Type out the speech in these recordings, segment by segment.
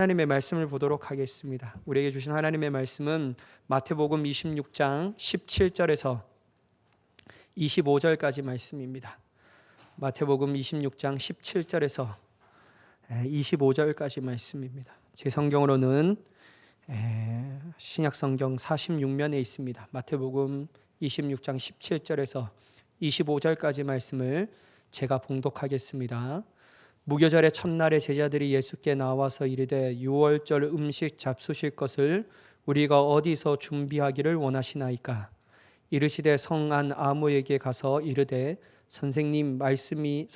하나님의 말씀을 보도록 하겠습니다. 우리에게 주신 하나님의 말씀은 마태복음 26장 17절에서 25절까지 말씀입니다. 마태복음 26장 17절에서 25절까지 말씀입니다. 제 성경으로는 신약성경 46면에 있습니다. 마태복음 26장 17절에서 25절까지 말씀을 제가 봉독하겠습니다. 무교절의 첫날에 제자들이 예수께 나와서 이르되 유월절 음식 잡수실 것을 우리가 어디서 준비하기를 원하시나이까? 이르시되 성안 아무에게 가서 이르되 선생님 말씀이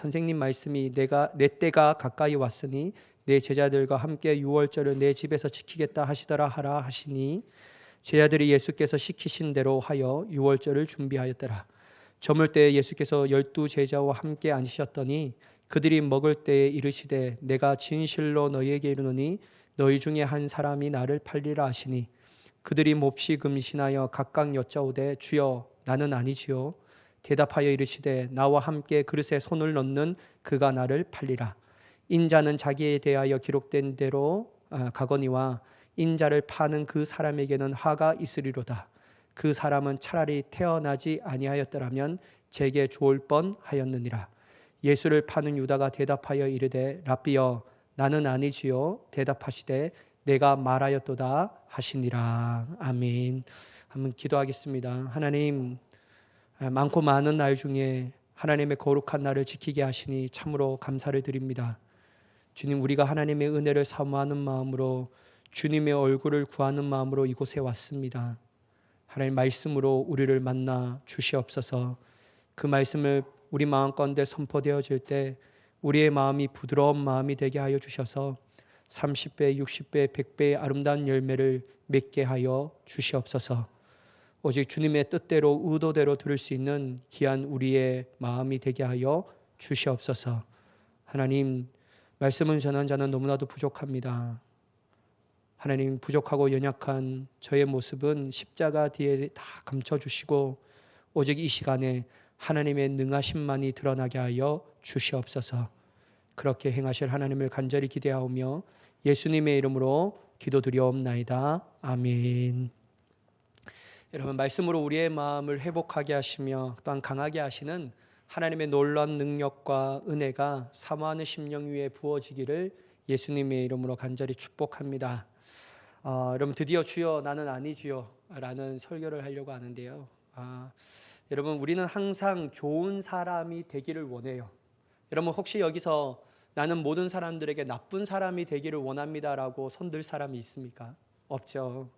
내 때가 가까이 왔으니 내 제자들과 함께 유월절을 내 집에서 지키겠다 하시더라 하라 하시니 제자들이 예수께서 시키신 대로 하여 유월절을 준비하였더라. 저물 때에 예수께서 12 제자와 함께 앉으셨더니 그들이 먹을 때에 이르시되 내가 진실로 너희에게 이르노니 너희 중에 한 사람이 나를 팔리라 하시니 그들이 몹시 금신하여 각각 여짜오되 주여 나는 아니지요. 대답하여 이르시되 나와 함께 그릇에 손을 넣는 그가 나를 팔리라. 인자는 자기에 대하여 기록된 대로 가거니와 인자를 파는 그 사람에게는 화가 있으리로다. 그 사람은 차라리 태어나지 아니하였더라면 제게 좋을 뻔하였느니라. 예수를 파는 유다가 대답하여 이르되 랍비여 나는 아니지요. 대답하시되 내가 말하였도다 하시니라. 아멘. 한번 기도하겠습니다. 하나님, 많고 많은 날 중에 하나님의 거룩한 날을 지키게 하시니 참으로 감사를 드립니다. 주님, 우리가 하나님의 은혜를 사모하는 마음으로 주님의 얼굴을 구하는 마음으로 이곳에 왔습니다. 하나님 말씀으로 우리를 만나 주시옵소서. 그 말씀을 우리 마음 가운데 선포되어질 때 우리의 마음이 부드러운 마음이 되게 하여 주셔서 30배, 60배, 100배의 아름다운 열매를 맺게 하여 주시옵소서. 오직 주님의 뜻대로 의도대로 들을 수 있는 귀한 우리의 마음이 되게 하여 주시옵소서. 하나님, 말씀을 전한 자는 너무나도 부족합니다. 하나님, 부족하고 연약한 저의 모습은 십자가 뒤에 다 감춰주시고 오직 이 시간에 하나님의 능하심만이 드러나게 하여 주시옵소서. 그렇게 행하실 하나님을 간절히 기대하오며 예수님의 이름으로 기도드리옵나이다. 아멘. 여러분, 말씀으로 우리의 마음을 회복하게 하시며 또한 강하게 하시는 하나님의 놀라운 능력과 은혜가 사모하는 심령 위에 부어지기를 예수님의 이름으로 간절히 축복합니다. 여러분, 드디어 주여 나는 아니지요 라는 설교를 하려고 하는데요. 여러분, 우리는 항상 좋은 사람이 되기를 원해요. 여러분, 혹시 여기서 나는 모든 사람들에게 나쁜 사람이 되기를 원합니다라고 손들 사람이 있습니까? 없죠.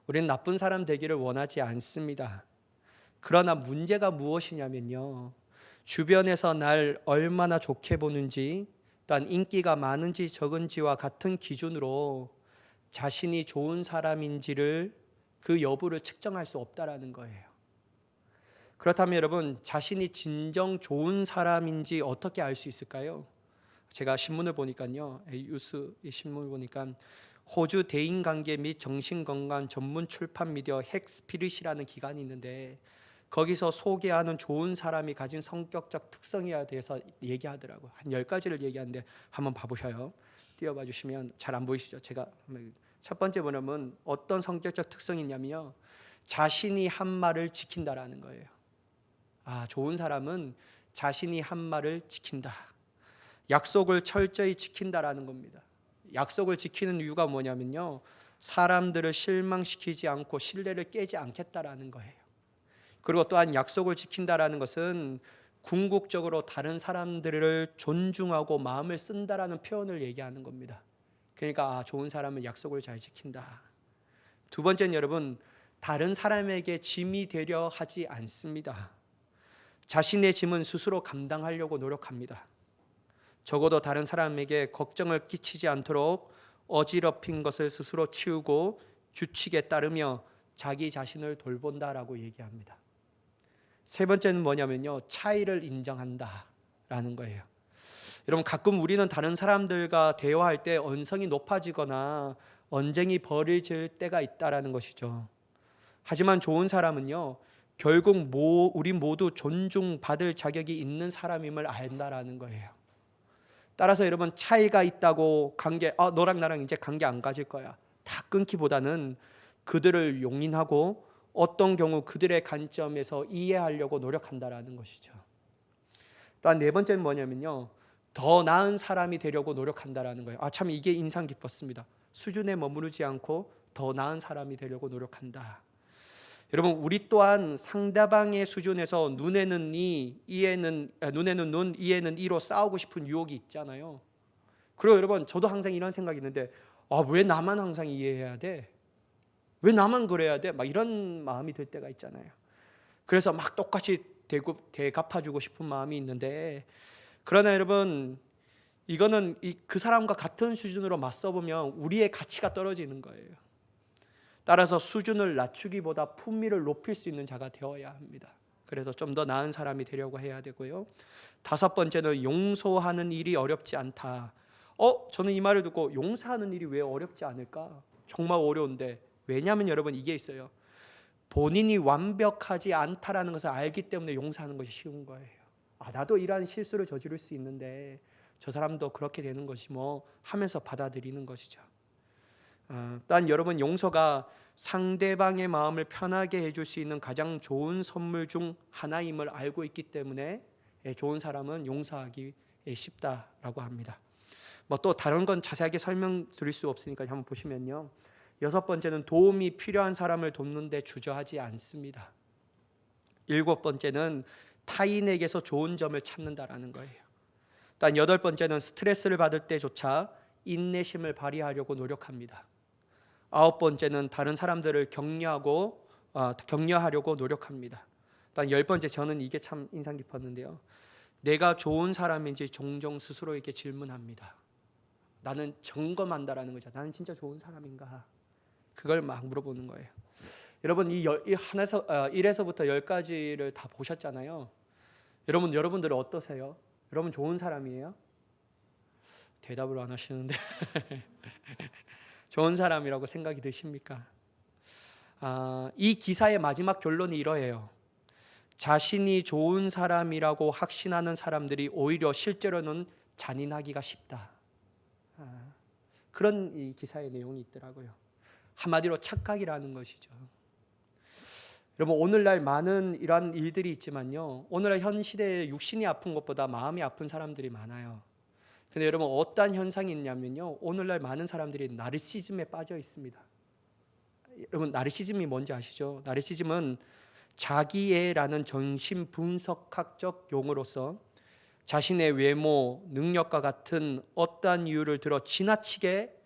우리는 나쁜 사람 되기를 원하지 않습니다. 그러나 문제가 무엇이냐면요, 주변에서 날 얼마나 좋게 보는지 또한 인기가 많은지 적은지와 같은 기준으로 자신이 좋은 사람인지를 그 여부를 측정할 수 없다라는 거예요. 그렇다면 여러분, 자신이 진정 좋은 사람인지 어떻게 알 수 있을까요? 제가 신문을 보니까요, 뉴스 신문을 보니까 호주 대인관계 및 정신건강 전문 출판 미디어 핵스피릿이라는 기관이 있는데 거기서 소개하는 좋은 사람이 가진 성격적 성격에 대해서 얘기하더라고요. 한 10가지를 얘기하는데 한번 봐보셔요. 띄워봐 주시면 잘 안 보이시죠? 제가 첫 번째 보면 어떤 성격적 특성이 있냐면요, 자신이 한 말을 지킨다라는 거예요. 좋은 사람은 자신이 한 말을 지킨다. 약속을 철저히 지킨다라는 겁니다. 약속을 지키는 이유가 뭐냐면요, 사람들을 실망시키지 않고 신뢰를 깨지 않겠다라는 거예요. 그리고 또한 약속을 지킨다라는 것은 궁극적으로 다른 사람들을 존중하고 마음을 쓴다라는 표현을 얘기하는 겁니다. 그러니까 좋은 사람은 약속을 잘 지킨다. 두 번째는 여러분, 다른 사람에게 짐이 되려 하지 않습니다. 자신의 짐은 스스로 감당하려고 노력합니다. 적어도 다른 사람에게 걱정을 끼치지 않도록 어지럽힌 것을 스스로 치우고 규칙에 따르며 자기 자신을 돌본다라고 얘기합니다. 세 번째는 뭐냐면요, 차이를 인정한다라는 거예요. 여러분, 가끔 우리는 다른 사람들과 대화할 때 언성이 높아지거나 언쟁이 벌어질 때가 있다라는 것이죠. 하지만 좋은 사람은요, 결국 우리 모두 존중받을 자격이 있는 사람임을 안다라는 거예요. 따라서 여러분 차이가 있다고 관계 너랑 나랑 이제 관계 안 가질 거야 다 끊기보다는 그들을 용인하고 어떤 경우 그들의 관점에서 이해하려고 노력한다라는 것이죠. 또한 네 번째는 뭐냐면요, 더 나은 사람이 되려고 노력한다라는 거예요. 참 이게 인상 깊었습니다. 수준에 머무르지 않고 더 나은 사람이 되려고 노력한다. 여러분 우리 또한 상대방의 수준에서 눈에는 눈, 이에는 이로 싸우고 싶은 유혹이 있잖아요. 그리고 여러분 저도 항상 이런 생각이 있는데 왜 나만 항상 이해해야 돼? 왜 나만 그래야 돼? 막 이런 마음이 들 때가 있잖아요. 그래서 막 똑같이 대갚아주고 싶은 마음이 있는데, 그러나 여러분 이거는 그 사람과 같은 수준으로 맞서보면 우리의 가치가 떨어지는 거예요. 따라서 수준을 낮추기보다 품위를 높일 수 있는 자가 되어야 합니다. 그래서 좀 더 나은 사람이 되려고 해야 되고요. 다섯 번째는 용서하는 일이 어렵지 않다. 저는 이 말을 듣고 용서하는 일이 왜 어렵지 않을까? 정말 어려운데, 왜냐하면 여러분 이게 있어요. 본인이 완벽하지 않다라는 것을 알기 때문에 용서하는 것이 쉬운 거예요. 나도 이러한 실수를 저지를 수 있는데 저 사람도 그렇게 되는 것이 뭐 하면서 받아들이는 것이죠. 또한 여러분 용서가 상대방의 마음을 편하게 해줄 수 있는 가장 좋은 선물 중 하나임을 알고 있기 때문에 좋은 사람은 용서하기 쉽다라고 합니다. 뭐 또 다른 건 자세하게 설명드릴 수 없으니까 한번 보시면요. 여섯 번째는 도움이 필요한 사람을 돕는데 주저하지 않습니다. 일곱 번째는 타인에게서 좋은 점을 찾는다라는 거예요. 단 여덟 번째는 스트레스를 받을 때조차 인내심을 발휘하려고 노력합니다. 아홉 번째는 다른 사람들을 격려하려고 노력합니다. 단 열 번째, 저는 이게 참 인상 깊었는데요. 내가 좋은 사람인지 종종 스스로에게 질문합니다. 나는 점검한다라는 거죠. 나는 진짜 좋은 사람인가? 그걸 막 물어보는 거예요. 여러분 이 1에서부터 10가지를 다 보셨잖아요. 여러분들은 어떠세요? 여러분 좋은 사람이에요? 대답을 안 하시는데 좋은 사람이라고 생각이 드십니까? 이 기사의 마지막 결론이 이러해요. 자신이 좋은 사람이라고 확신하는 사람들이 오히려 실제로는 잔인하기가 쉽다. 그런 이 기사의 내용이 있더라고요. 한마디로 착각이라는 것이죠. 여러분 오늘날 많은 이러한 일들이 있지만요, 오늘날 현 시대에 육신이 아픈 것보다 마음이 아픈 사람들이 많아요. 근데 여러분 어떤 현상이 있냐면요, 오늘날 많은 사람들이 나르시즘에 빠져 있습니다. 여러분 나르시즘이 뭔지 아시죠? 나르시즘은 자기애라는 정신분석학적 용어로서 자신의 외모, 능력과 같은 어떠한 이유를 들어 지나치게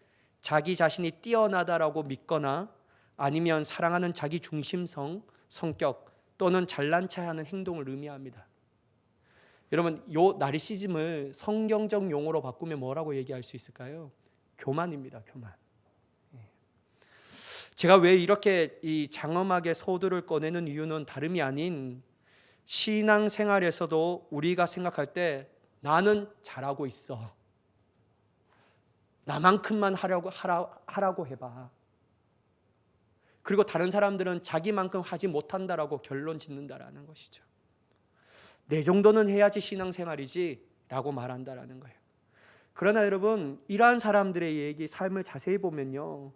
자기 자신이 뛰어나다라고 믿거나 아니면 사랑하는 자기 중심성, 성격 또는 잘난 체하는 행동을 의미합니다. 여러분 요 나르시즘을 성경적 용어로 바꾸면 뭐라고 얘기할 수 있을까요? 교만입니다. 교만. 제가 왜 이렇게 이 장엄하게 소들을 꺼내는 이유는 다름이 아닌, 신앙생활에서도 우리가 생각할 때 나는 잘하고 있어, 나만큼만 하라고 해봐, 그리고 다른 사람들은 자기만큼 하지 못한다라고 결론 짓는다라는 것이죠. 내 정도는 해야지 신앙생활이지 라고 말한다라는 거예요. 그러나 여러분 이러한 사람들의 얘기, 삶을 자세히 보면요,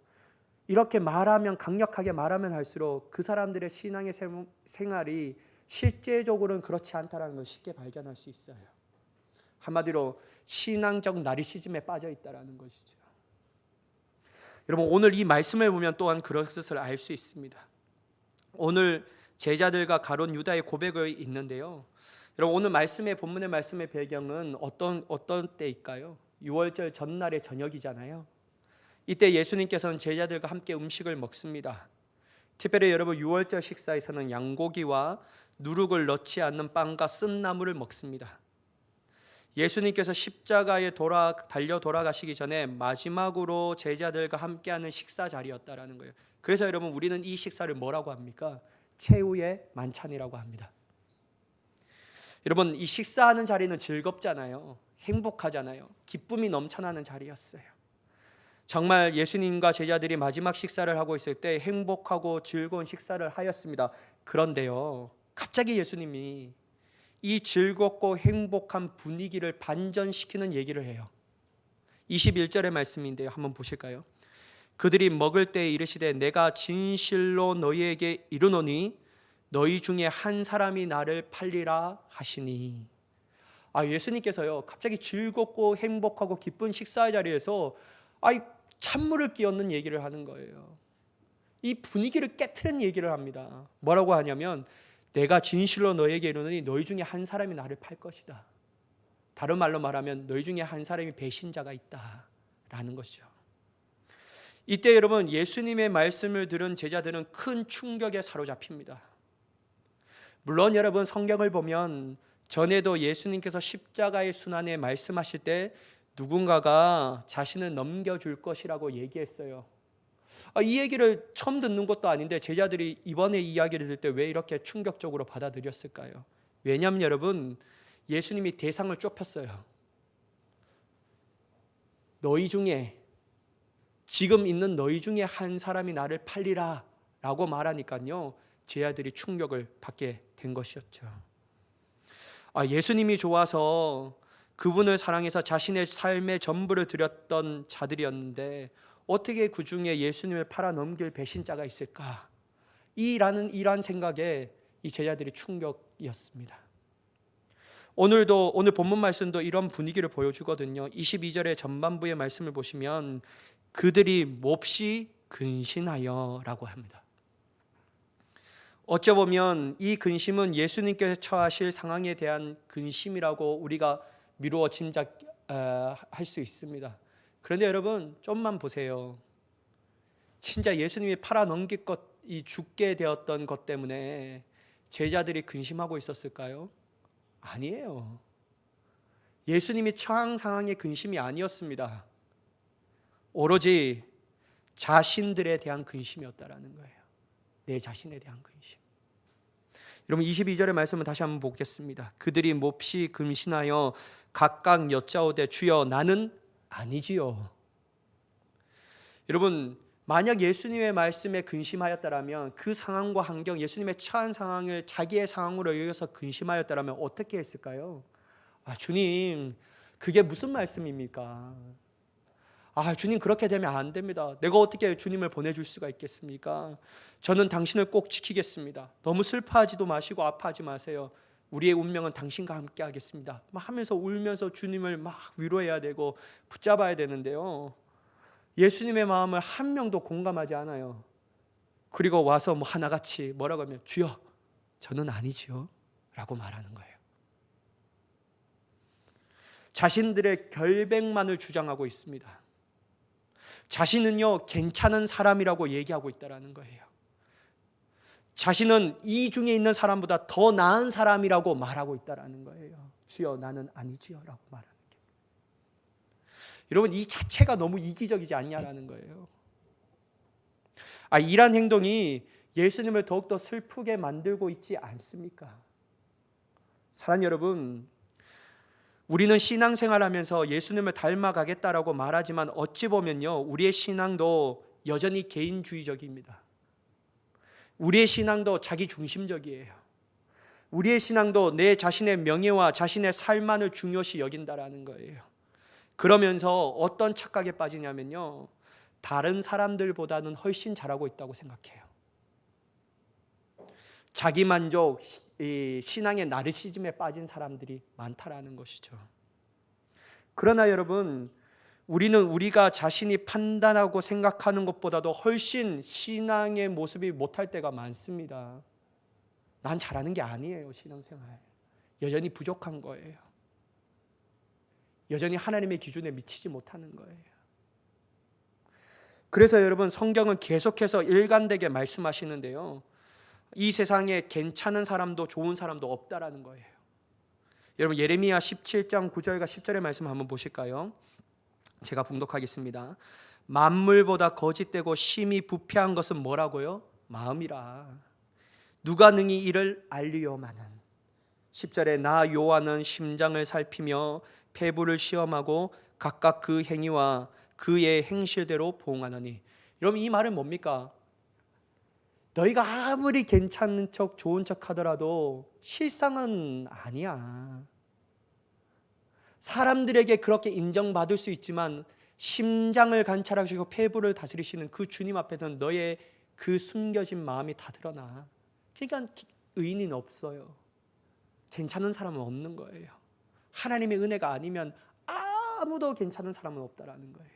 이렇게 말하면, 강력하게 말하면 할수록 그 사람들의 신앙의 생활이 실제적으로는 그렇지 않다는 걸 쉽게 발견할 수 있어요. 한마디로 신앙적 나르시즘에 빠져 있다는 것이죠. 여러분 오늘 이 말씀을 보면 또한 그것을 알 수 있습니다. 오늘 제자들과 가룟 유다의 고백이 있는데요, 여러분 오늘 본문의 말씀의 배경은 어떤 때일까요? 6월절 전날의 저녁이잖아요. 이때 예수님께서는 제자들과 함께 음식을 먹습니다. 특별히 여러분 6월절 식사에서는 양고기와 누룩을 넣지 않는 빵과 쓴 나물을 먹습니다. 예수님께서 십자가에 달려 돌아가시기 전에 마지막으로 제자들과 함께하는 식사 자리였다라는 거예요. 그래서 여러분 우리는 이 식사를 뭐라고 합니까? 최후의 만찬이라고 합니다. 여러분 이 식사하는 자리는 즐겁잖아요. 행복하잖아요. 기쁨이 넘쳐나는 자리였어요. 정말 예수님과 제자들이 마지막 식사를 하고 있을 때 행복하고 즐거운 식사를 하였습니다. 그런데요, 갑자기 예수님이 이 즐겁고 행복한 분위기를 반전시키는 얘기를 해요. 21절의 말씀인데요. 한번 보실까요? 그들이 먹을 때에 이르시되 내가 진실로 너희에게 이르노니 너희 중에 한 사람이 나를 팔리라 하시니. 예수님께서요 갑자기 즐겁고 행복하고 기쁜 식사의 자리에서 찬물을 끼얹는 얘기를 하는 거예요. 이 분위기를 깨트린 얘기를 합니다. 뭐라고 하냐면 내가 진실로 너에게 이르노니 너희 중에 한 사람이 나를 팔 것이다. 다른 말로 말하면 너희 중에 한 사람이 배신자가 있다라는 것이죠. 이때 여러분 예수님의 말씀을 들은 제자들은 큰 충격에 사로잡힙니다. 물론 여러분 성경을 보면 전에도 예수님께서 십자가의 순환에 말씀하실 때 누군가가 자신을 넘겨줄 것이라고 얘기했어요. 이 얘기를 처음 듣는 것도 아닌데 제자들이 이번에 이야기를 들을 때 왜 이렇게 충격적으로 받아들였을까요? 왜냐하면 여러분 예수님이 대상을 좁혔어요. 너희 중에 지금 있는 너희 중에 한 사람이 나를 팔리라 라고 말하니까요 제자들이 충격을 받게 된 것이었죠. 예수님이 좋아서 그분을 사랑해서 자신의 삶의 전부를 드렸던 자들이었는데 어떻게 그 중에 예수님을 팔아 넘길 배신자가 있을까? 이란 생각에 이 제자들이 충격이었습니다. 오늘 본문 말씀도 이런 분위기를 보여주거든요. 22절의 전반부의 말씀을 보시면 그들이 몹시 근신하여 라고 합니다. 어쩌보면 이 근심은 예수님께서 처하실 상황에 대한 근심이라고 우리가 미루어 짐작할 수 있습니다. 그런데 여러분 좀만 보세요. 진짜 예수님이 팔아 넘길 이 죽게 되었던 것 때문에 제자들이 근심하고 있었을까요? 아니에요. 예수님이 처한 상황의 근심이 아니었습니다. 오로지 자신들에 대한 근심이었다라는 거예요. 내 자신에 대한 근심. 여러분 22절의 말씀을 다시 한번 보겠습니다. 그들이 몹시 근심하여 각각 여짜오되 주여 나는 아니지요. 여러분 만약 예수님의 말씀에 근심하였다라면 그 상황과 환경, 예수님의 처한 상황을 자기의 상황으로 여겨서 근심하였다라면 어떻게 했을까요? 주님 그게 무슨 말씀입니까? 주님 그렇게 되면 안 됩니다. 내가 어떻게 주님을 보내줄 수가 있겠습니까? 저는 당신을 꼭 지키겠습니다. 너무 슬퍼하지도 마시고 아파하지 마세요. 우리의 운명은 당신과 함께 하겠습니다. 막 하면서 울면서 주님을 막 위로해야 되고 붙잡아야 되는데요. 예수님의 마음을 한 명도 공감하지 않아요. 그리고 와서 하나같이 뭐라고 하면 주여 저는 아니지요 라고 말하는 거예요. 자신들의 결백만을 주장하고 있습니다. 자신은요 괜찮은 사람이라고 얘기하고 있다는 거예요. 자신은 이 중에 있는 사람보다 더 나은 사람이라고 말하고 있다는 거예요. 주여 나는 아니지요 라고 말하는 게. 여러분 이 자체가 너무 이기적이지 않냐라는 거예요. 이런 행동이 예수님을 더욱더 슬프게 만들고 있지 않습니까? 사랑하는 여러분, 우리는 신앙생활하면서 예수님을 닮아가겠다라고 말하지만 어찌 보면요 우리의 신앙도 여전히 개인주의적입니다. 우리의 신앙도 자기중심적이에요. 우리의 신앙도 내 자신의 명예와 자신의 삶만을 중요시 여긴다라는 거예요. 그러면서 어떤 착각에 빠지냐면요 다른 사람들보다는 훨씬 잘하고 있다고 생각해요. 자기만족, 신앙의 나르시즘에 빠진 사람들이 많다라는 것이죠. 그러나 여러분 우리는 우리가 자신이 판단하고 생각하는 것보다도 훨씬 신앙의 모습이 못할 때가 많습니다. 난 잘하는 게 아니에요. 신앙생활 여전히 부족한 거예요. 여전히 하나님의 기준에 미치지 못하는 거예요. 그래서 여러분 성경은 계속해서 일관되게 말씀하시는데요 이 세상에 괜찮은 사람도 좋은 사람도 없다라는 거예요. 여러분 예레미야 17장 9절과 10절의 말씀 한번 보실까요? 제가 봉독하겠습니다. 만물보다 거짓되고 심히 부패한 것은 뭐라고요? 마음이라. 누가 능히 이를 알리요마는. 10절에 나 요한은 심장을 살피며 폐부를 시험하고 각각 그 행위와 그의 행실대로 보응하노니. 여러분 이 말은 뭡니까? 너희가 아무리 괜찮은 척 좋은 척 하더라도 실상은 아니야. 사람들에게 그렇게 인정받을 수 있지만 심장을 관찰하시고 폐부를 다스리시는 그 주님 앞에서는 너의 그 숨겨진 마음이 다 드러나. 그러니까 의인은 없어요. 괜찮은 사람은 없는 거예요. 하나님의 은혜가 아니면 아무도 괜찮은 사람은 없다라는 거예요.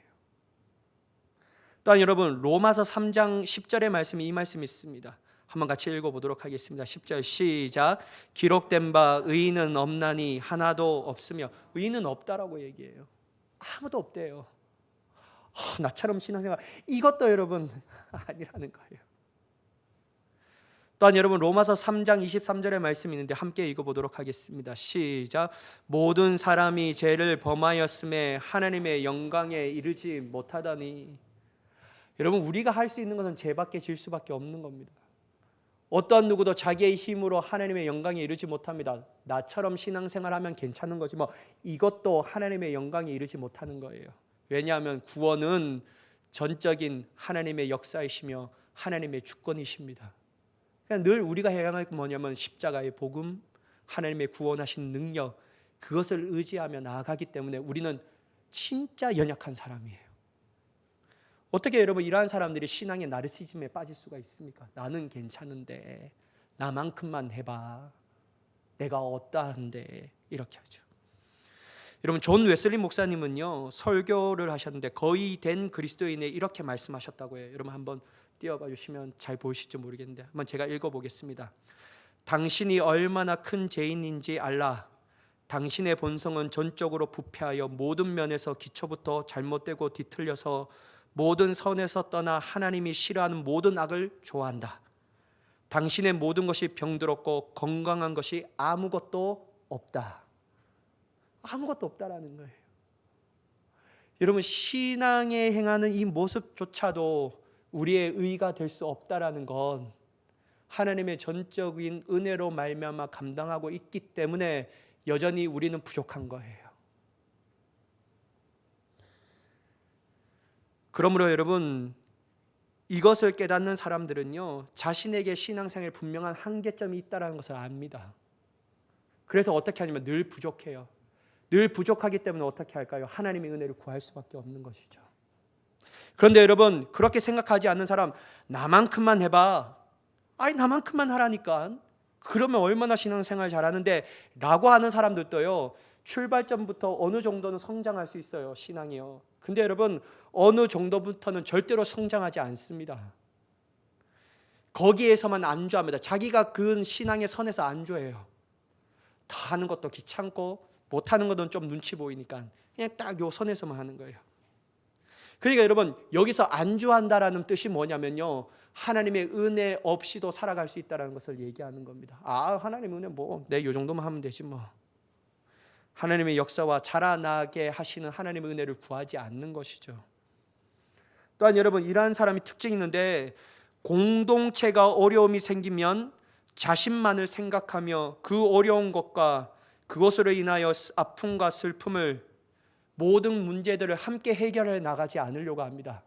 또한 여러분 로마서 3장 10절의 말씀이 이 말씀이 있습니다. 한번 같이 읽어보도록 하겠습니다. 10절 시작. 기록된 바 의인은 없나니 하나도 없으며. 의인은 없다라고 얘기해요. 아무도 없대요. 나처럼 신앙생활, 이것도 여러분 아니라는 거예요. 또한 여러분 로마서 3장 23절의 말씀이 있는데 함께 읽어보도록 하겠습니다. 시작. 모든 사람이 죄를 범하였음에 하나님의 영광에 이르지 못하다니. 여러분 우리가 할 수 있는 것은 죄밖에 질 수밖에 없는 겁니다. 어떠한 누구도 자기의 힘으로 하나님의 영광에 이르지 못합니다. 나처럼 신앙생활하면 괜찮은 거지 뭐, 이것도 하나님의 영광에 이르지 못하는 거예요. 왜냐하면 구원은 전적인 하나님의 역사이시며 하나님의 주권이십니다. 그러니까 늘 우리가 해야 할 건 뭐냐면 십자가의 복음, 하나님의 구원하신 능력, 그것을 의지하며 나아가기 때문에 우리는 진짜 연약한 사람이에요. 어떻게 여러분 이러한 사람들이 신앙의 나르시즘에 빠질 수가 있습니까? 나는 괜찮은데 나만큼만 해봐, 내가 어떠한데, 이렇게 하죠. 여러분 존 웨슬리 목사님은요 설교를 하셨는데 거의 된 그리스도인에 이렇게 말씀하셨다고 해요. 여러분 한번 띄워봐 주시면 잘 보이실지 모르겠는데 한번 제가 읽어보겠습니다. 당신이 얼마나 큰 죄인인지 알라. 당신의 본성은 전적으로 부패하여 모든 면에서 기초부터 잘못되고 뒤틀려서 모든 선에서 떠나 하나님이 싫어하는 모든 악을 좋아한다. 당신의 모든 것이 병들었고 건강한 것이 아무것도 없다. 아무것도 없다라는 거예요. 여러분 신앙에 행하는 이 모습조차도 우리의 의가 될 수 없다라는 건 하나님의 전적인 은혜로 말미암아 감당하고 있기 때문에 여전히 우리는 부족한 거예요. 그러므로 여러분 이것을 깨닫는 사람들은요 자신에게 신앙생활에 분명한 한계점이 있다는 것을 압니다. 그래서 어떻게 하냐면 늘 부족해요. 늘 부족하기 때문에 어떻게 할까요? 하나님의 은혜를 구할 수밖에 없는 것이죠. 그런데 여러분 그렇게 생각하지 않는 사람, 나만큼만 해봐, 아니 나만큼만 하라니까, 그러면 얼마나 신앙생활 잘하는데 라고 하는 사람들도요 출발점부터 어느 정도는 성장할 수 있어요, 신앙이요. 근데 여러분 어느 정도부터는 절대로 성장하지 않습니다. 거기에서만 안주합니다. 자기가 그은 신앙의 선에서 안주해요. 다 하는 것도 귀찮고 못하는 것은 좀 눈치 보이니까 그냥 딱 요 선에서만 하는 거예요. 그러니까 여러분 여기서 안주한다라는 뜻이 뭐냐면요 하나님의 은혜 없이도 살아갈 수 있다는 것을 얘기하는 겁니다. 하나님의 은혜 뭐 내 요 정도만 하면 되지 뭐. 하나님의 역사와 자라나게 하시는 하나님의 은혜를 구하지 않는 것이죠. 또한 여러분 이러한 사람이 특징이 있는데 공동체가 어려움이 생기면 자신만을 생각하며 그 어려운 것과 그것으로 인하여 아픔과 슬픔을, 모든 문제들을 함께 해결해 나가지 않으려고 합니다.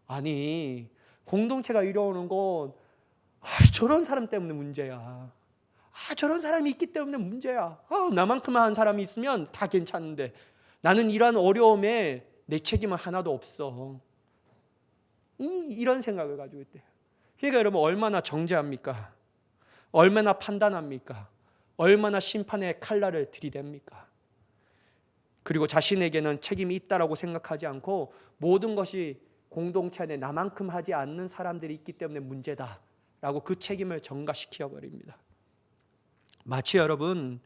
아니 공동체가 이루어오는 건 저런 사람 때문에 문제야. 저런 사람이 있기 때문에 문제야. 나만큼만 한 사람이 있으면 다 괜찮은데 나는 이러한 어려움에 내 책임은 하나도 없어. 이런 생각을 가지고 있대요. 그러니까 여러분 얼마나 정죄합니까? 얼마나 판단합니까? 얼마나 심판의 칼날을 들이댑니까? 그리고 자신에게는 책임이 있다라고 생각하지 않고 모든 것이 공동체 안에 나만큼 하지 않는 사람들이 있기 때문에 문제다라고 그 책임을 전가시켜 버립니다. 마치 여러분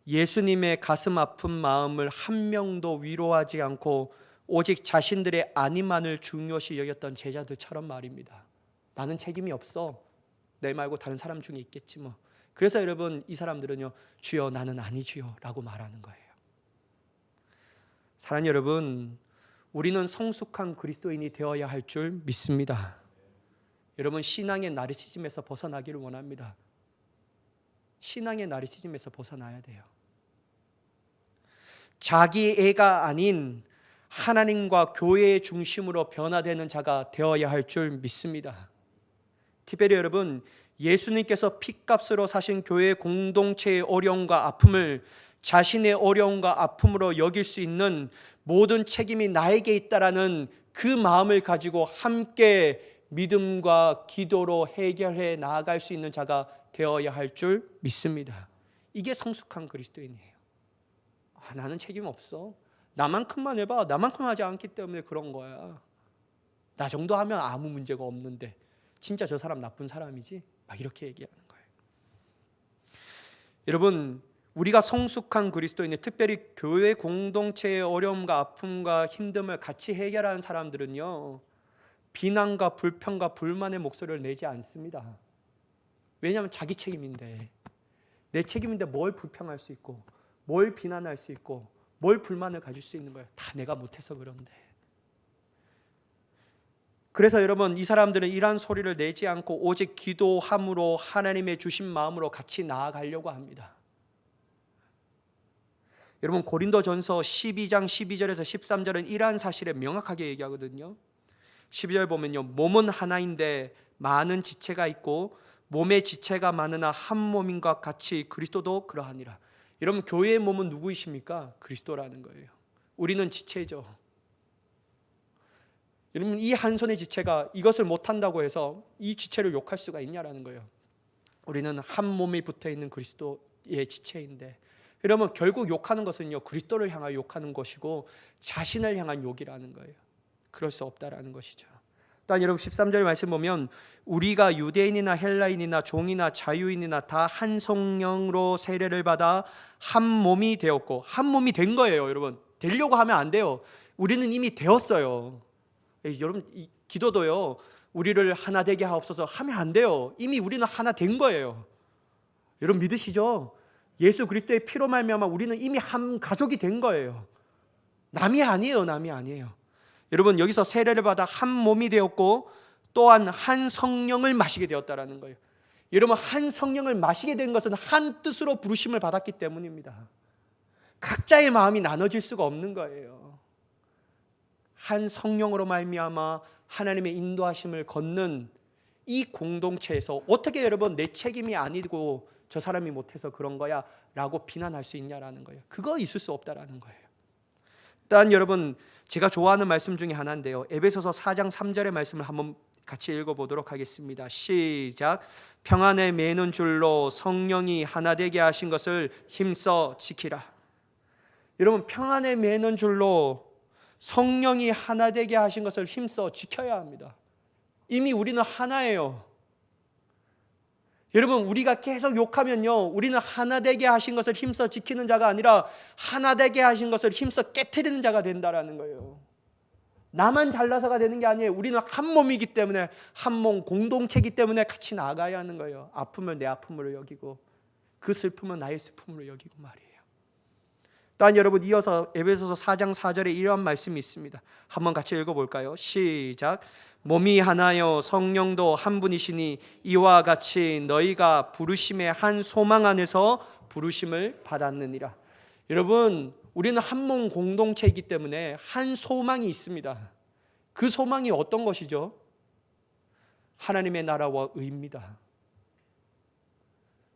예수님의 가슴 아픈 마음을 한 명도 위로하지 않고 오직 자신들의 안위만을 중요시 여겼던 제자들처럼 말입니다. 나는 책임이 없어. 내 말고 다른 사람 중에 있겠지 뭐. 그래서 여러분 이 사람들은요 주여 나는 아니지요 라고 말하는 거예요. 사랑하는 여러분, 우리는 성숙한 그리스도인이 되어야 할 줄 믿습니다. 여러분 신앙의 나르시즘에서 벗어나기를 원합니다. 신앙의 나르시즘에서 벗어나야 돼요. 자기 애가 아닌 하나님과 교회의 중심으로 변화되는 자가 되어야 할 줄 믿습니다. 특별히 여러분 예수님께서 핏값으로 사신 교회 공동체의 어려움과 아픔을 자신의 어려움과 아픔으로 여길 수 있는 모든 책임이 나에게 있다라는 그 마음을 가지고 함께 믿음과 기도로 해결해 나아갈 수 있는 자가 되어야 할 줄 믿습니다. 이게 성숙한 그리스도인이에요. 나는 책임 없어. 나만큼만 해봐. 나만큼 하지 않기 때문에 그런 거야. 나 정도 하면 아무 문제가 없는데 진짜 저 사람 나쁜 사람이지? 막 이렇게 얘기하는 거예요. 여러분, 우리가 성숙한 그리스도인들, 특별히 교회 공동체의 어려움과 아픔과 힘듦을 같이 해결하는 사람들은요, 비난과 불평과 불만의 목소리를 내지 않습니다. 왜냐하면 자기 책임인데, 내 책임인데 뭘 불평할 수 있고 뭘 비난할 수 있고 뭘 불만을 가질 수 있는 거예요. 다 내가 못해서 그런데. 그래서 여러분, 이 사람들은 이러한 소리를 내지 않고 오직 기도함으로 하나님의 주신 마음으로 같이 나아가려고 합니다. 여러분, 고린도전서 12장 12절에서 13절은 이러한 사실에 명확하게 얘기하거든요. 12절 보면요, 몸은 하나인데 많은 지체가 있고 몸의 지체가 많으나 한 몸인 것 같이 그리스도도 그러하니라. 여러분, 교회의 몸은 누구이십니까? 그리스도라는 거예요. 우리는 지체죠. 여러분, 이 한 손의 지체가 이것을 못한다고 해서 이 지체를 욕할 수가 있냐라는 거예요. 우리는 한 몸이 붙어있는 그리스도의 지체인데, 여러분, 결국 욕하는 것은요, 그리스도를 향하여 욕하는 것이고 자신을 향한 욕이라는 거예요. 그럴 수 없다라는 것이죠. 또 여러분, 13절 말씀 보면 우리가 유대인이나 헬라인이나 종이나 자유인이나 다 한 성령으로 세례를 받아 한 몸이 되었고, 한 몸이 된 거예요. 여러분, 되려고 하면 안 돼요. 우리는 이미 되었어요. 여러분, 이 기도도요, 우리를 하나 되게 하옵소서 하면 안 돼요. 이미 우리는 하나 된 거예요. 여러분, 믿으시죠? 예수 그리스도의 피로 말미암아 우리는 이미 한 가족이 된 거예요. 남이 아니에요. 남이 아니에요. 여러분, 여기서 세례를 받아 한 몸이 되었고 또한 한 성령을 마시게 되었다라는 거예요. 여러분, 한 성령을 마시게 된 것은 한 뜻으로 부르심을 받았기 때문입니다. 각자의 마음이 나눠질 수가 없는 거예요. 한 성령으로 말미암아 하나님의 인도하심을 걷는 이 공동체에서 어떻게 여러분 내 책임이 아니고 저 사람이 못해서 그런 거야 라고 비난할 수 있냐라는 거예요. 그거 있을 수 없다라는 거예요. 일단 여러분, 제가 좋아하는 말씀 중에 하나인데요, 에베소서 4장 3절의 말씀을 한번 같이 읽어보도록 하겠습니다. 시작. 평안에 매는 줄로 성령이 하나 되게 하신 것을 힘써 지키라. 여러분, 평안에 매는 줄로 성령이 하나 되게 하신 것을 힘써 지켜야 합니다. 이미 우리는 하나예요. 여러분, 우리가 계속 욕하면요, 우리는 하나 되게 하신 것을 힘써 지키는 자가 아니라 하나 되게 하신 것을 힘써 깨트리는 자가 된다라는 거예요. 나만 잘나서가 되는 게 아니에요. 우리는 한 몸이기 때문에, 한 몸 공동체이기 때문에 같이 나가야 하는 거예요. 아픔을 내 아픔으로 여기고 그 슬픔은 나의 슬픔으로 여기고 말이에요. 또한 여러분, 이어서 에베소서 4장 4절에 이러한 말씀이 있습니다. 한번 같이 읽어볼까요? 시작. 몸이 하나요 성령도 한 분이시니 이와 같이 너희가 부르심의 한 소망 안에서 부르심을 받았느니라. 여러분, 우리는 한 몸 공동체이기 때문에 한 소망이 있습니다. 그 소망이 어떤 것이죠? 하나님의 나라와 의입니다.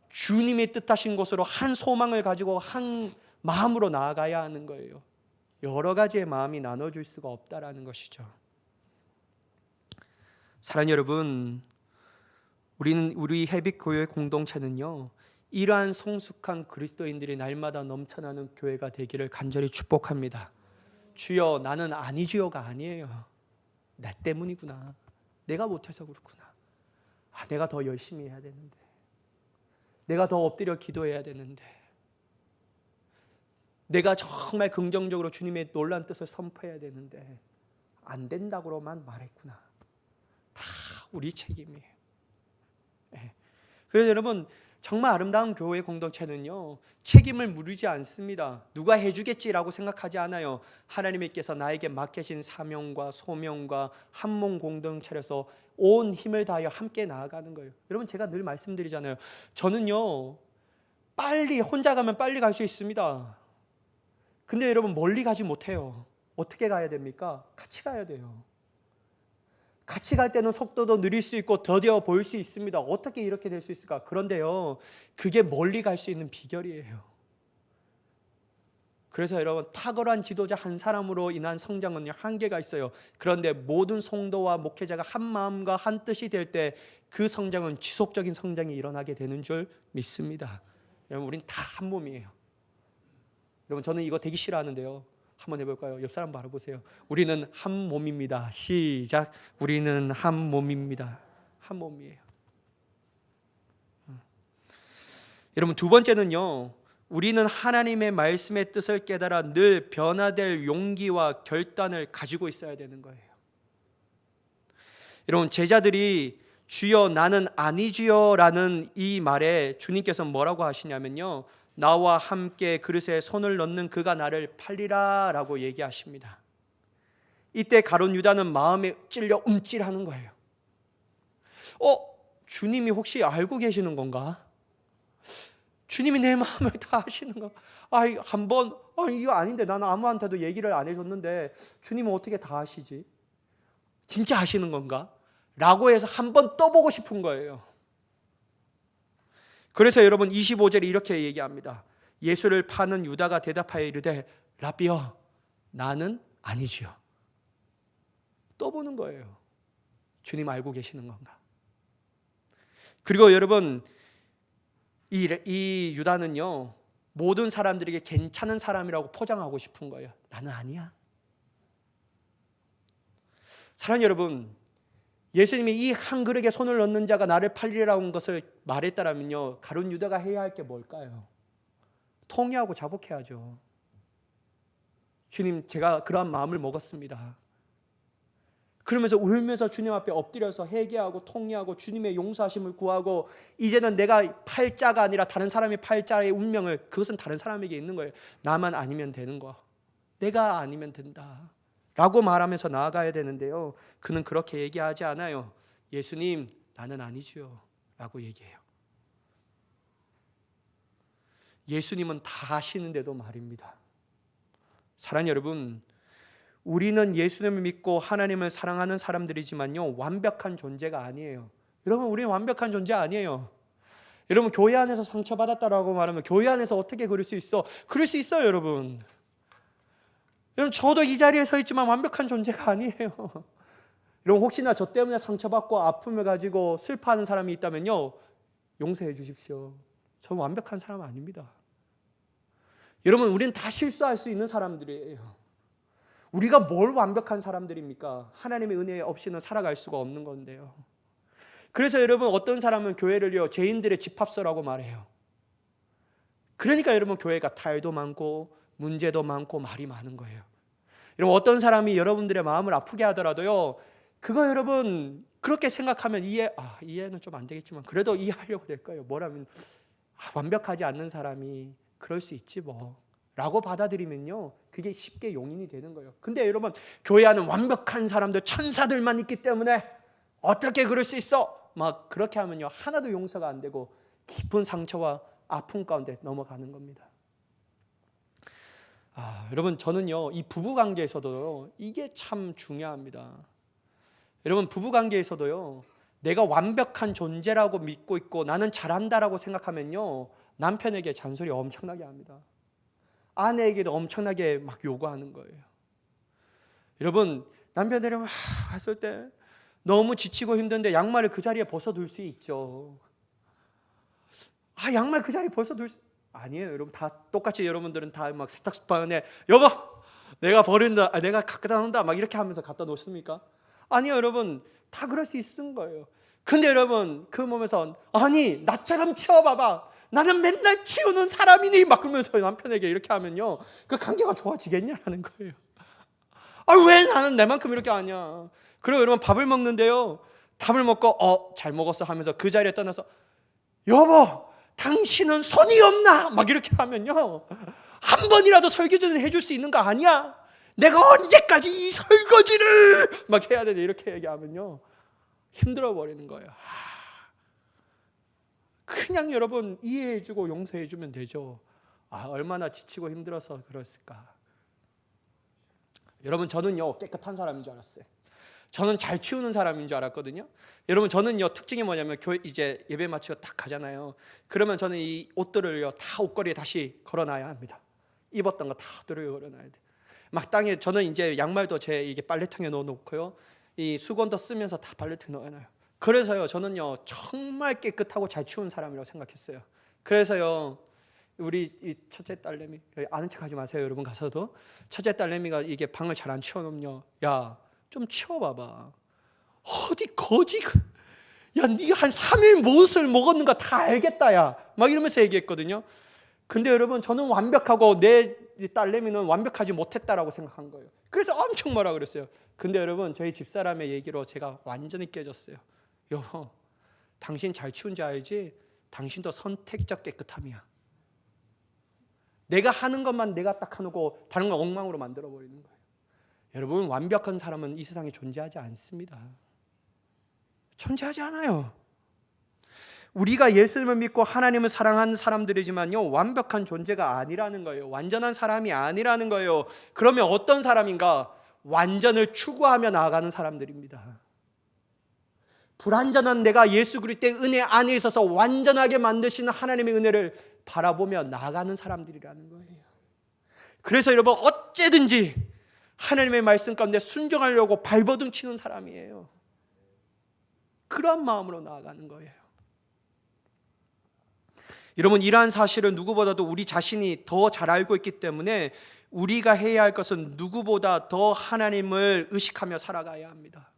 주님의 뜻하신 것으로 한 소망을 가지고 한 마음으로 나아가야 하는 거예요. 여러 가지의 마음이 나눠질 수가 없다라는 것이죠. 사랑하는 여러분, 우리 해빛교회 공동체는요, 이러한 성숙한 그리스도인들이 날마다 넘쳐나는 교회가 되기를 간절히 축복합니다. 주여, 나는 아니주여가 아니에요. 나 때문이구나. 내가 못해서 그렇구나. 내가 더 열심히 해야 되는데, 내가 더 엎드려 기도해야 되는데, 내가 정말 긍정적으로 주님의 놀라운 뜻을 선포해야 되는데 안 된다고만 말했구나. 다 우리 책임이에요. 그래서 여러분, 정말 아름다운 교회 공동체는요, 책임을 물지 않습니다. 누가 해주겠지라고 생각하지 않아요. 하나님께서 나에게 맡겨진 사명과 소명과 한 몸 공동체에서 온 힘을 다하여 함께 나아가는 거예요. 여러분, 제가 늘 말씀드리잖아요. 저는요, 빨리 혼자 가면 빨리 갈 수 있습니다. 근데 여러분, 멀리 가지 못해요. 어떻게 가야 됩니까? 같이 가야 돼요. 같이 갈 때는 속도도 느릴 수 있고 더뎌 보일 수 있습니다. 어떻게 이렇게 될 수 있을까? 그런데요, 그게 멀리 갈 수 있는 비결이에요. 그래서 여러분, 탁월한 지도자 한 사람으로 인한 성장은 한계가 있어요. 그런데 모든 성도와 목회자가 한 마음과 한 뜻이 될 때 그 성장은 지속적인 성장이 일어나게 되는 줄 믿습니다. 여러분, 우린 다 한 몸이에요. 여러분, 저는 이거 되게 싫어하는데요. 한번 해볼까요? 옆 사람 바라보세요. 우리는 한 몸입니다. 시작. 우리는 한 몸입니다. 한 몸이에요. 여러분, 두 번째는요, 우리는 하나님의 말씀의 뜻을 깨달아 늘 변화될 용기와 결단을 가지고 있어야 되는 거예요. 여러분, 제자들이 주여 나는 아니주여 라는 이 말에 주님께서 뭐라고 하시냐면요, 나와 함께 그릇에 손을 넣는 그가 나를 팔리라 라고 얘기하십니다. 이때 가룟 유다는 마음에 찔려 움찔하는 거예요. 주님이 혹시 알고 계시는 건가? 주님이 내 마음을 다 아시는 거. 한번 이거 아닌데 나는 아무한테도 얘기를 안 해줬는데 주님은 어떻게 다 아시지? 진짜 아시는 건가? 라고 해서 한번 떠보고 싶은 거예요. 그래서 여러분 25절에 이렇게 얘기합니다. 예수를 파는 유다가 대답하여 이르되 라비여 나는 아니지요. 떠보는 거예요. 주님 알고 계시는 건가? 그리고 여러분 이 유다는요, 모든 사람들에게 괜찮은 사람이라고 포장하고 싶은 거예요. 나는 아니야. 사랑하는 여러분, 예수님이 이 한 그릇에 손을 넣는 자가 나를 팔리라는 것을 말했다면요, 가룟 유다가 해야 할 게 뭘까요? 통회하고 자복해야죠. 주님, 제가 그러한 마음을 먹었습니다. 그러면서 울면서 주님 앞에 엎드려서 회개하고 통회하고 주님의 용서하심을 구하고, 이제는 내가 팔자가 아니라 다른 사람의 팔자의 운명을, 그것은 다른 사람에게 있는 거예요. 나만 아니면 되는 거, 내가 아니면 된다 라고 말하면서 나아가야 되는데요, 그는 그렇게 얘기하지 않아요. 예수님 나는 아니지요 라고 얘기해요. 예수님은 다 아시는데도 말입니다. 사랑하는 여러분, 우리는 예수님을 믿고 하나님을 사랑하는 사람들이지만요, 완벽한 존재가 아니에요. 여러분, 우리는 완벽한 존재 아니에요. 여러분, 교회 안에서 상처받았다라고 말하면 교회 안에서 어떻게 그럴 수 있어? 그럴 수 있어요, 여러분. 여러분, 저도 이 자리에 서 있지만 완벽한 존재가 아니에요. 여러분, 혹시나 저 때문에 상처받고 아픔을 가지고 슬퍼하는 사람이 있다면요, 용서해 주십시오. 저는 완벽한 사람 아닙니다. 여러분, 우리는 다 실수할 수 있는 사람들이에요. 우리가 뭘 완벽한 사람들입니까? 하나님의 은혜 없이는 살아갈 수가 없는 건데요. 그래서 여러분, 어떤 사람은 교회를요, 죄인들의 집합소라고 말해요. 그러니까 여러분, 교회가 탈도 많고 문제도 많고 말이 많은 거예요. 여러분, 어떤 사람이 여러분들의 마음을 아프게 하더라도요, 그거 여러분 그렇게 생각하면 이해는 좀 안 되겠지만 그래도 이해하려고 될 거예요. 뭐라면 완벽하지 않는 사람이 그럴 수 있지 뭐 라고 받아들이면요, 그게 쉽게 용인이 되는 거예요. 근데 여러분, 교회 안은 완벽한 사람들, 천사들만 있기 때문에 어떻게 그럴 수 있어? 막 그렇게 하면요, 하나도 용서가 안 되고 깊은 상처와 아픔 가운데 넘어가는 겁니다. 여러분, 저는요, 이 부부관계에서도 이게 참 중요합니다. 여러분, 부부관계에서도요, 내가 완벽한 존재라고 믿고 있고 나는 잘한다라고 생각하면요, 남편에게 잔소리 엄청나게 합니다. 아내에게도 엄청나게 막 요구하는 거예요. 여러분, 남편들이 막 왔을 때 너무 지치고 힘든데 양말을 그 자리에 벗어둘 수 있죠. 양말 그 자리에 벗어둘 수 아니에요. 여러분, 다 똑같이 여러분들은 다 막 세탁소방에 여보 내가 버린다, 내가 갖다 놓는다 막 이렇게 하면서 갖다 놓습니까? 아니요, 여러분, 다 그럴 수 있는 거예요. 근데 여러분, 그 몸에서 나처럼 치워봐봐, 나는 맨날 치우는 사람이니 막 그러면서 남편에게 이렇게 하면요, 그 관계가 좋아지겠냐라는 거예요. 왜 나는 내만큼 이렇게 하냐. 그리고 여러분, 밥을 먹는데요, 밥을 먹고 잘 먹었어 하면서 그 자리에 떠나서 여보 당신은 손이 없나 막 이렇게 하면요, 한 번이라도 설거지는 해줄 수 있는 거 아니야? 내가 언제까지 이 설거지를 막 해야 되냐 이렇게 얘기하면요, 힘들어 버리는 거예요. 그냥 여러분 이해해주고 용서해주면 되죠. 얼마나 지치고 힘들어서 그랬을까. 여러분, 저는요 깨끗한 사람인 줄 알았어요. 저는 잘 치우는 사람인 줄 알았거든요. 여러분, 저는요 특징이 뭐냐면 교회 이제 예배 마치고 딱 가잖아요. 그러면 저는 이 옷들을요 다 옷걸이에 다시 걸어놔야 합니다. 입었던 거 다 옷들을 걸어놔야 돼. 막 땅에 저는 이제 양말도 제 이게 빨래통에 넣어놓고요. 이 수건도 쓰면서 다 빨래통에 넣어놔요. 그래서요 저는요 정말 깨끗하고 잘 치우는 사람이라고 생각했어요. 그래서요 우리 이 첫째 딸내미, 아는 척하지 마세요 여러분. 가서도 첫째 딸내미가 이게 방을 잘 안 치워놓으면요, 야 좀 치워봐봐. 어디 거지? 야 네가 한 3일 무엇을 먹었는가 다 알겠다 야, 막 이러면서 얘기했거든요. 근데 여러분 저는 완벽하고 내 딸내미는 완벽하지 못했다라고 생각한 거예요. 그래서 엄청 뭐라 그랬어요. 근데 여러분 저희 집사람의 얘기로 제가 완전히 깨졌어요. 여보, 당신 잘 치운지 알지? 당신도 선택적 깨끗함이야. 내가 하는 것만 내가 딱 해놓고 다른 건 엉망으로 만들어버리는 거예요. 여러분, 완벽한 사람은 이 세상에 존재하지 않습니다. 존재하지 않아요. 우리가 예수님을 믿고 하나님을 사랑하는 사람들이지만요, 완벽한 존재가 아니라는 거예요. 완전한 사람이 아니라는 거예요. 그러면 어떤 사람인가? 완전을 추구하며 나아가는 사람들입니다. 불완전한 내가 예수 그리스도의 은혜 안에 있어서 완전하게 만드시는 하나님의 은혜를 바라보며 나아가는 사람들이라는 거예요. 그래서 여러분 어째든지 하나님의 말씀 가운데 순종하려고 발버둥 치는 사람이에요. 그런 마음으로 나아가는 거예요. 여러분, 이러한 사실을 누구보다도 우리 자신이 더 잘 알고 있기 때문에 우리가 해야 할 것은 누구보다 더 하나님을 의식하며 살아가야 합니다.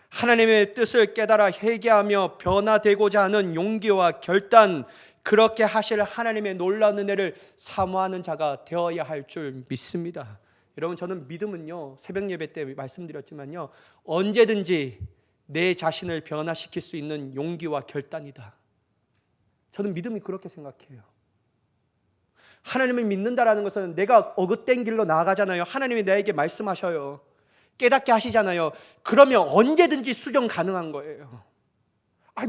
하나님의 뜻을 깨달아 회개하며 변화되고자 하는 용기와 결단, 그렇게 하실 하나님의 놀라운 은혜를 사모하는 자가 되어야 할 줄 믿습니다. 여러분, 저는 믿음은요, 새벽 예배 때 말씀드렸지만요, 언제든지 내 자신을 변화시킬 수 있는 용기와 결단이다. 저는 믿음이 그렇게 생각해요. 하나님을 믿는다라는 것은 내가 어긋된 길로 나아가잖아요. 하나님이 나에게 말씀하셔요. 깨닫게 하시잖아요. 그러면 언제든지 수정 가능한 거예요.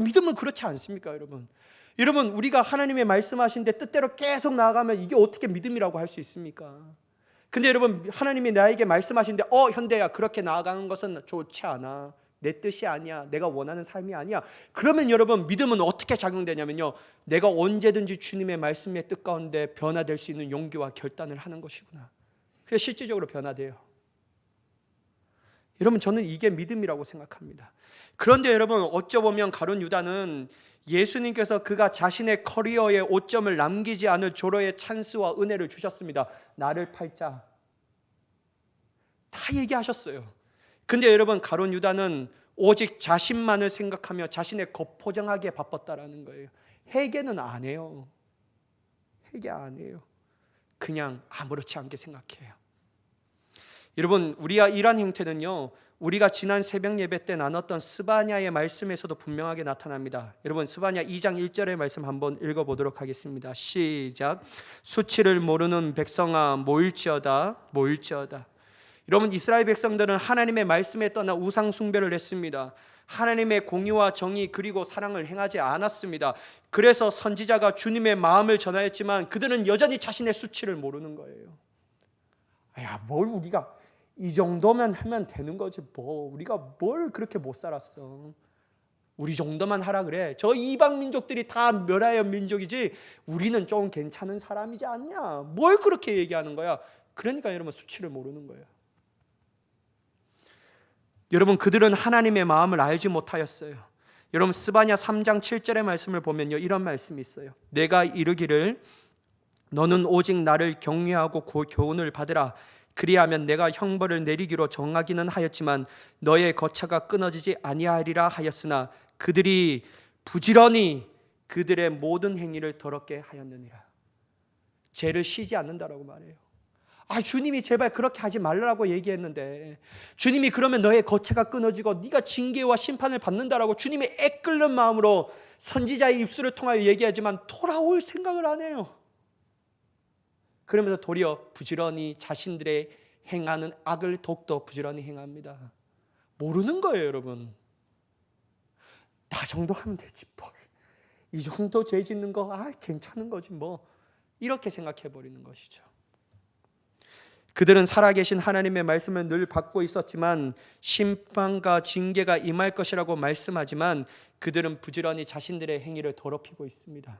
믿음은 그렇지 않습니까, 여러분? 여러분, 우리가 하나님의 말씀하신데 뜻대로 계속 나아가면 이게 어떻게 믿음이라고 할 수 있습니까? 근데 여러분, 하나님이 나에게 말씀하신데 현대야, 그렇게 나아가는 것은 좋지 않아. 내 뜻이 아니야. 내가 원하는 삶이 아니야. 그러면 여러분, 믿음은 어떻게 작용되냐면요, 내가 언제든지 주님의 말씀의 뜻 가운데 변화될 수 있는 용기와 결단을 하는 것이구나. 그래서 실질적으로 변화돼요. 여러분, 저는 이게 믿음이라고 생각합니다. 그런데 여러분, 어쩌보면 가룟 유다는 예수님께서 그가 자신의 커리어에 오점을 남기지 않을 조로의 찬스와 은혜를 주셨습니다. 나를 팔자. 다 얘기하셨어요. 근데 여러분, 가룟 유다는 오직 자신만을 생각하며 자신의 겉포장하기에 바빴다라는 거예요. 회개는 안 해요. 회개 안 해요. 그냥 아무렇지 않게 생각해요. 여러분, 우리가 이런 행태는요, 우리가 지난 새벽 예배 때 나눴던 스바냐의 말씀에서도 분명하게 나타납니다. 여러분, 스바냐 2장 1절의 말씀 한번 읽어보도록 하겠습니다. 시작. 수치를 모르는 백성아 모일지어다 모일지어다. 여러분, 이스라엘 백성들은 하나님의 말씀에 떠나 우상 숭배를 했습니다. 하나님의 공의와 정의 그리고 사랑을 행하지 않았습니다. 그래서 선지자가 주님의 마음을 전하였지만 그들은 여전히 자신의 수치를 모르는 거예요. 뭘 우리가 이 정도만 하면 되는 거지, 우리가 뭘 그렇게 못 살았어. 우리 정도만 하라 그래. 저 이방 민족들이 다 멸하여 민족이지 우리는 좀 괜찮은 사람이지 않냐. 뭘 그렇게 얘기하는 거야. 그러니까 여러분, 수치를 모르는 거예요. 여러분, 그들은 하나님의 마음을 알지 못하였어요. 여러분, 스바냐 3장 7절의 말씀을 보면요, 이런 말씀이 있어요. 내가 이르기를 너는 오직 나를 경외하고 교훈을 받으라. 그리하면 내가 형벌을 내리기로 정하기는 하였지만 너의 거처가 끊어지지 아니하리라 하였으나 그들이 부지런히 그들의 모든 행위를 더럽게 하였느니라. 죄를 쉬지 않는다라고 말해요. 주님이 제발 그렇게 하지 말라고 얘기했는데, 주님이 그러면 너의 거처가 끊어지고 네가 징계와 심판을 받는다라고 주님의 애끓는 마음으로 선지자의 입술을 통하여 얘기하지만 돌아올 생각을 안 해요. 그러면서 도리어 부지런히 자신들의 행하는 악을 더욱더 부지런히 행합니다. 모르는 거예요, 여러분. 나 정도 하면 되지 뭘. 이 정도 죄 짓는 거 괜찮은 거지 뭐. 이렇게 생각해 버리는 것이죠. 그들은 살아계신 하나님의 말씀을 늘 받고 있었지만 심판과 징계가 임할 것이라고 말씀하지만 그들은 부지런히 자신들의 행위를 더럽히고 있습니다.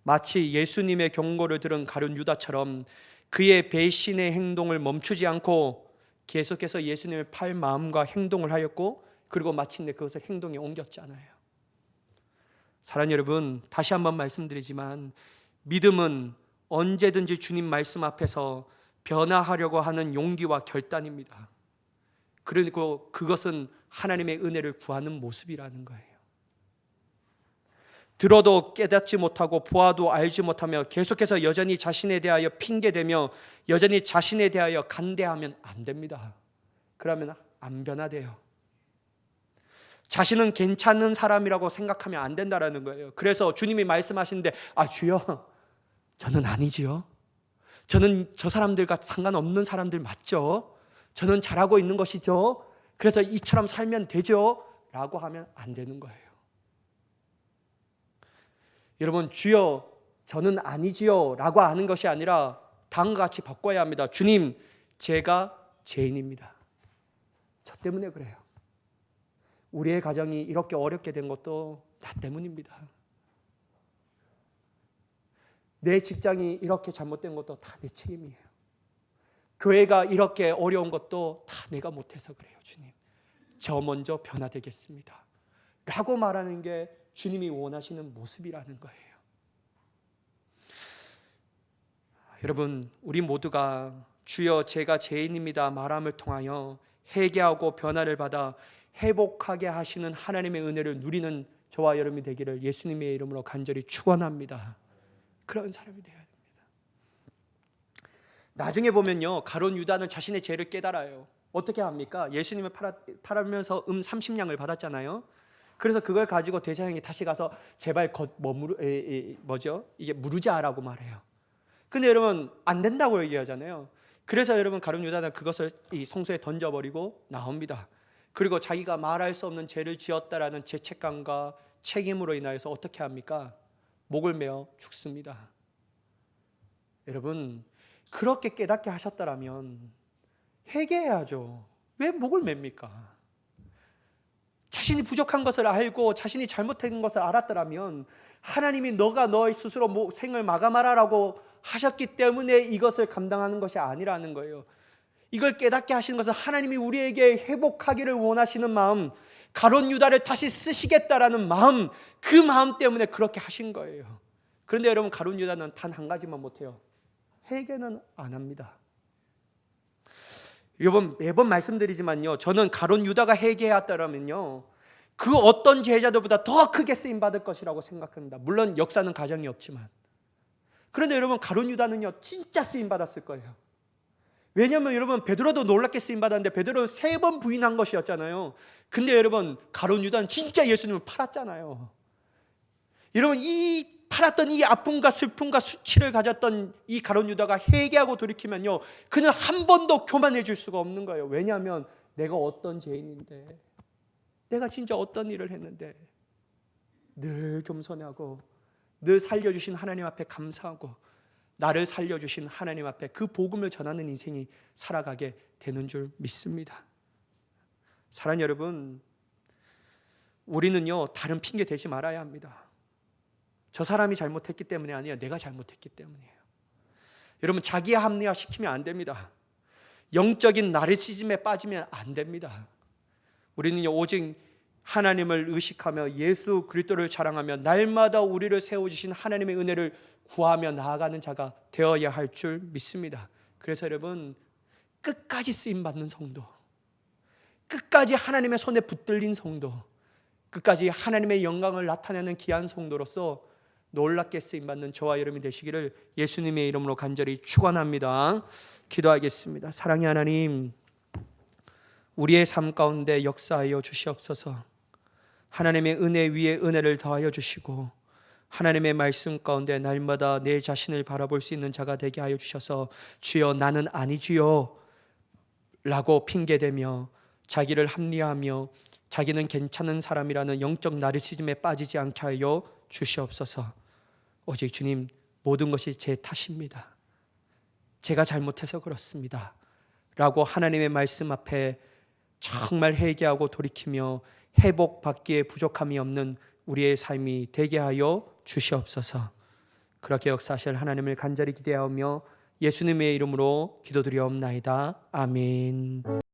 마치 예수님의 경고를 들은 가룟 유다처럼 그의 배신의 행동을 멈추지 않고 계속해서 예수님을 팔 마음과 행동을 하였고, 그리고 마침내 그것을 행동에 옮겼잖아요. 사랑하는 여러분, 다시 한번 말씀드리지만 믿음은 언제든지 주님 말씀 앞에서 변화하려고 하는 용기와 결단입니다. 그리고 그것은 하나님의 은혜를 구하는 모습이라는 거예요. 들어도 깨닫지 못하고 보아도 알지 못하며 계속해서 여전히 자신에 대하여 핑계대며 여전히 자신에 대하여 간대하면 안 됩니다. 그러면 안 변화돼요. 자신은 괜찮은 사람이라고 생각하면 안 된다라는 거예요. 그래서 주님이 말씀하시는데, 주여, 저는 아니지요. 저는 저 사람들과 상관없는 사람들 맞죠? 저는 잘하고 있는 것이죠. 그래서 이처럼 살면 되죠? 라고 하면 안 되는 거예요. 여러분, 주여 저는 아니지요 라고 하는 것이 아니라 다음과 같이 바꿔야 합니다. 주님, 제가 죄인입니다. 저 때문에 그래요. 우리의 가정이 이렇게 어렵게 된 것도 나 때문입니다. 내 직장이 이렇게 잘못된 것도 다 내 책임이에요. 교회가 이렇게 어려운 것도 다 내가 못해서 그래요. 주님, 저 먼저 변화되겠습니다 라고 말하는 게 주님이 원하시는 모습이라는 거예요. 여러분, 우리 모두가 주여 제가 죄인입니다 말함을 통하여 회개하고 변화를 받아 회복하게 하시는 하나님의 은혜를 누리는 저와 여러분이 되기를 예수님의 이름으로 간절히 축원합니다. 그런 사람이 되어야 됩니다. 나중에 보면요, 가룟 유다는 자신의 죄를 깨달아요. 어떻게 합니까? 예수님을 팔으면서 30냥을 받았잖아요. 그래서 그걸 가지고 대제사장이 다시 가서 제발 이게 무르자라고 말해요. 근데 여러분 안 된다고 얘기하잖아요. 그래서 여러분 가룟 유다는 그것을 이 성소에 던져버리고 나옵니다. 그리고 자기가 말할 수 없는 죄를 지었다라는 죄책감과 책임으로 인하여서 어떻게 합니까? 목을 메어 죽습니다. 여러분, 그렇게 깨닫게 하셨다라면 회개해야죠. 왜 목을 맵니까? 자신이 부족한 것을 알고 자신이 잘못한 것을 알았더라면 하나님이 너가 너의 스스로 생을 마감하라라고 하셨기 때문에 이것을 감당하는 것이 아니라는 거예요. 이걸 깨닫게 하시는 것은 하나님이 우리에게 회복하기를 원하시는 마음, 가룟 유다를 다시 쓰시겠다라는 마음, 그 마음 때문에 그렇게 하신 거예요. 그런데 여러분, 가룟 유다는 단 한 가지만 못해요. 회개는 안 합니다. 여러분, 매번 말씀드리지만요, 저는 가룟 유다가 회개했다면요 그 어떤 제자들보다 더 크게 쓰임 받을 것이라고 생각합니다. 물론 역사는 가정이 없지만. 그런데 여러분, 가룟 유다는요 진짜 쓰임 받았을 거예요. 왜냐하면 여러분, 베드로도 놀랍게 쓰임 받았는데 베드로는 3번 부인한 것이었잖아요. 근데 여러분, 가룟 유다는 진짜 예수님을 팔았잖아요. 여러분, 이 팔았던 이 아픔과 슬픔과 수치를 가졌던 이 가룟 유다가 회개하고 돌이키면요, 그는 한 번도 교만해질 수가 없는 거예요. 왜냐하면 내가 어떤 죄인인데, 내가 진짜 어떤 일을 했는데, 늘 겸손하고 늘 살려주신 하나님 앞에 감사하고 나를 살려주신 하나님 앞에 그 복음을 전하는 인생이 살아가게 되는 줄 믿습니다. 사랑하는 여러분, 우리는요 다른 핑계 대지 말아야 합니다. 저 사람이 잘못했기 때문이 아니에요. 내가 잘못했기 때문이에요. 여러분, 자기 합리화 시키면 안 됩니다. 영적인 나르시즘에 빠지면 안 됩니다. 우리는요 오직 하나님을 의식하며 예수 그리스도를 자랑하며 날마다 우리를 세워주신 하나님의 은혜를 구하며 나아가는 자가 되어야 할 줄 믿습니다. 그래서 여러분, 끝까지 쓰임받는 성도, 끝까지 하나님의 손에 붙들린 성도, 끝까지 하나님의 영광을 나타내는 귀한 성도로서 놀랍게 쓰임받는 저와 여러분이 되시기를 예수님의 이름으로 간절히 축원합니다. 기도하겠습니다. 사랑의 하나님, 우리의 삶 가운데 역사하여 주시옵소서. 하나님의 은혜 위에 은혜를 더하여 주시고 하나님의 말씀 가운데 날마다 내 자신을 바라볼 수 있는 자가 되게 하여 주셔서 주여 나는 아니지요 라고 핑계대며 자기를 합리화하며 자기는 괜찮은 사람이라는 영적 나르시즘에 빠지지 않게 하여 주시옵소서. 오직 주님, 모든 것이 제 탓입니다. 제가 잘못해서 그렇습니다 라고 하나님의 말씀 앞에 정말 회개하고 돌이키며 회복받기에 부족함이 없는 우리의 삶이 되게 하여 주시옵소서. 그렇게 역사하실 하나님을 간절히 기대하며 예수님의 이름으로 기도드리옵나이다. 아멘.